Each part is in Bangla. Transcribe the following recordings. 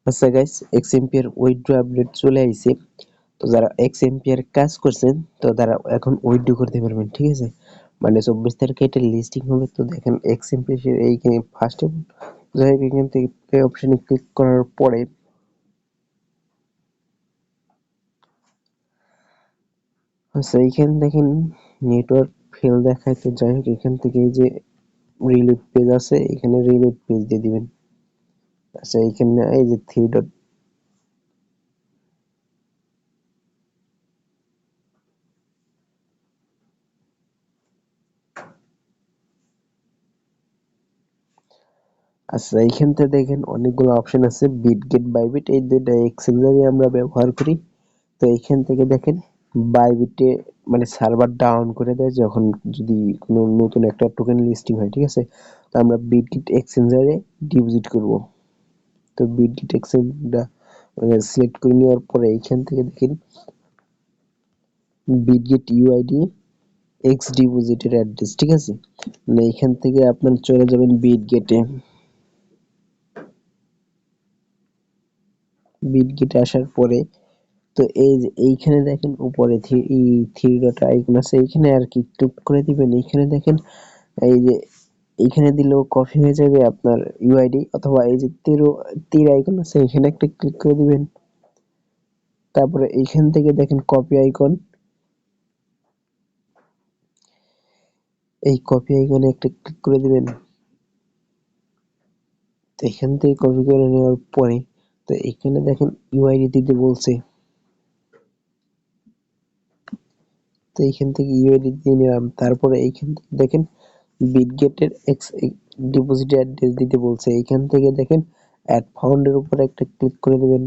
আচ্ছা গাইস, এক্সএমপি এর উইথড্র আপডেট চলে আইছে। তো যারা এক্সএমপি এর কাজ করছেন তো তারা এখন উইথড্র করতে পারবেন, ঠিক আছে? মানে 24 তারিখে এটা লিস্টিং হবে। তো দেখেন এক্সএমপি এর এই ফার্স্টে যাই হোক, এখান থেকে পে অপশনে ক্লিক করার পরে আচ্ছা এইখানে দেখেন নেটওয়ার্ক ফেল দেখায়। তো যাই হোক, এখান থেকে এই যে রিলোড পেজ আছে, এখানে রিলোড পেজ দিয়ে দিবেন। আচ্ছা এইখানে এই যে থ্রি ডট, আচ্ছা এইখান থেকে দেখেন অনেকগুলো অপশন আছে, বিটগেট বাইবিট, এই দুইটা এক্সচেঞ্জারই আমরা ব্যবহার করি। তো এইখান থেকে দেখেন বাইবিটে মানে সার্ভার ডাউন করে দেয় যখন, যদি কোনো নতুন একটা টোকেন লিস্টিং হয়, ঠিক আছে? তো আমরা বিটগেট এক্সচেঞ্জারে ডিপোজিট করব। তো বিটগেট এক্সচেঞ্জটা সিলেক্ট করে নেওয়ার পরে এইখান থেকে দেখেন বিটগেট ইউআইডি এক্স ডিপোজিটের অ্যাড্রেস, ঠিক আছে? মানে এইখান থেকে আপনার চলে যাবেন বিটগেটে। বিটগেটে আসার পরে তো এই যে এইখানে দেখেন উপরে থ্রি ডট আইকন আছে, এইখানে আর কি ক্লিক করে দিবেন। এইখানে দেখেন এই যে এইখানে দিলেও কপি হয়ে যাবে আপনার ইউআইডি, অথবা এই যে তীর আইকন আছে, এখানে একটা ক্লিক করে দিবেন। তারপরে এইখান থেকে দেখেন কপি আইকন, এই কপি আইকনে একটা ক্লিক করে দিবেন। তো এখান থেকে কপি করে নেওয়ার পরে তো এখানে দেখেন ইউআইডি দিতে বলছে। তো এইখান থেকে ইউআইডি দিয়ে নিলাম। তারপরে এইখান থেকে দেখেন বিটগেটের এক্স ডিপোজিট অ্যাড্রেস দিতে বলছে। এইখান থেকে দেখেন অ্যাড ফাউন্ডের উপর একটা ক্লিক করে দিবেন।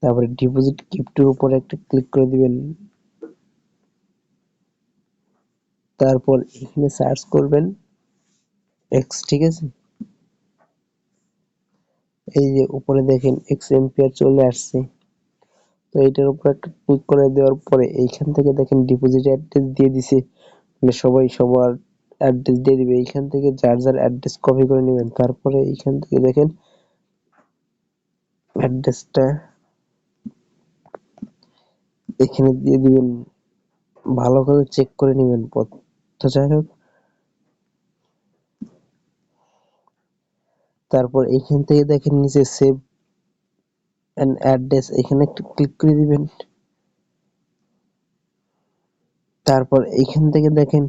তারপরে ডিপোজিট গিফটের উপর একটা ক্লিক করে দিবেন। তারপর এখানে সার্চ করবেন এক্স, ঠিক আছে? এই যে উপরে দেখেন এক্স এম্পিয়ার চলে আসছে। তো এইটার উপর একটা ক্লিক করে দেওয়ার পরে এইখান থেকে দেখেন ডিপোজিট অ্যাড্রেস দিয়ে দিছে। মানে সবাই সবার অ্যাড্রেস দিয়ে দিবে। এইখান থেকে যার যার অ্যাড্রেস কপি করে নেবেন। তারপরে এইখান থেকে দেখেন অ্যাড্রেসটা এখানে দিয়ে দিবেন, ভালো করে চেক করে নেবেন পথ। তো যাই হোক, তারপর এইখান থেকে দেখেন নিচে সেভ অ্যান্ড অ্যাড্রেস, এখানে একটা ক্লিক করে দিবেন। তারপর এইখান থেকে দেখেন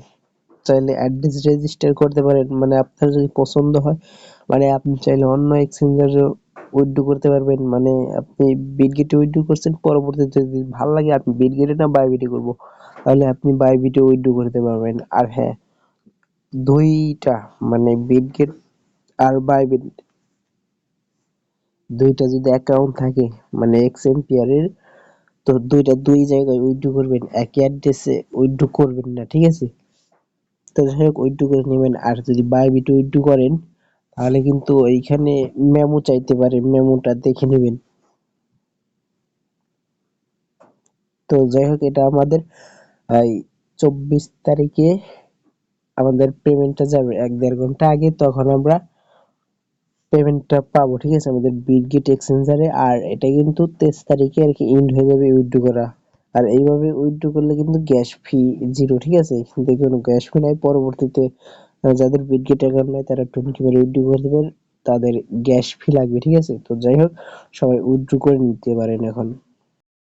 চাইলে অ্যাড্রেস রেজিস্টার করতে পারেন, মানে আপনার যদি পছন্দ হয়। মানে আপনি চাইলে অন্য এক্সচেঞ্জারে উইথড্র করতে পারবেন। মানে আপনি বিটগেটে উইথড্র করছেন, পরবর্তীতে যদি ভালো লাগে আপনি বিটগেটে না বাইবিটে করব, তাহলে আপনি বাইবিটে উইথড্র করতে পারবেন। আর হ্যাঁ, দুইটা মানে বিটগেট আর বাইবিট দুইটা যদি অ্যাকাউন্ট থাকে, মানে এক্সএমপিআর এর, তো দুইটা দুই জায়গায় উইথড্র করবেন, একই অ্যাড্রেসে উইথড্র করবেন না, ঠিক আছে? তো যাই হোক, উইথড্র করে নেবেন। আর যদি বাইবিটে উইথড্র করেন তাহলে কিন্তু এইখানে মেমো চাইতে পারে, মেমোটা দেখে নেবেন। তো যাই হোক, এটা আমাদের এই 24 তারিখে আমাদের পেমেন্টটা যাবে 1-1.5 ঘন্টা আগে, তখন আমরা পেমেন্টটা পাবো, ঠিক আছে, আমাদের বিটগেট এক্সচেঞ্জারে। আর এটা কিন্তু 23 তারিখে আর কি এন্ড হয়ে যাবে উইথড্র করা। আর এইভাবে উইথড্র করলে কিন্তু গ্যাস ফি জিরো, ঠিক আছে? এখান থেকে কোনো গ্যাস ফি নাই। পরবর্তীতে যাদের বিটগেট অ্যাকাউন্ট নাই তারা 20 বার উইথড্র করে দেবেন, তাদের গ্যাস ফি লাগবে, ঠিক আছে? তো যাই হোক, সবাই উইথড্র করে নিতে পারেন এখন।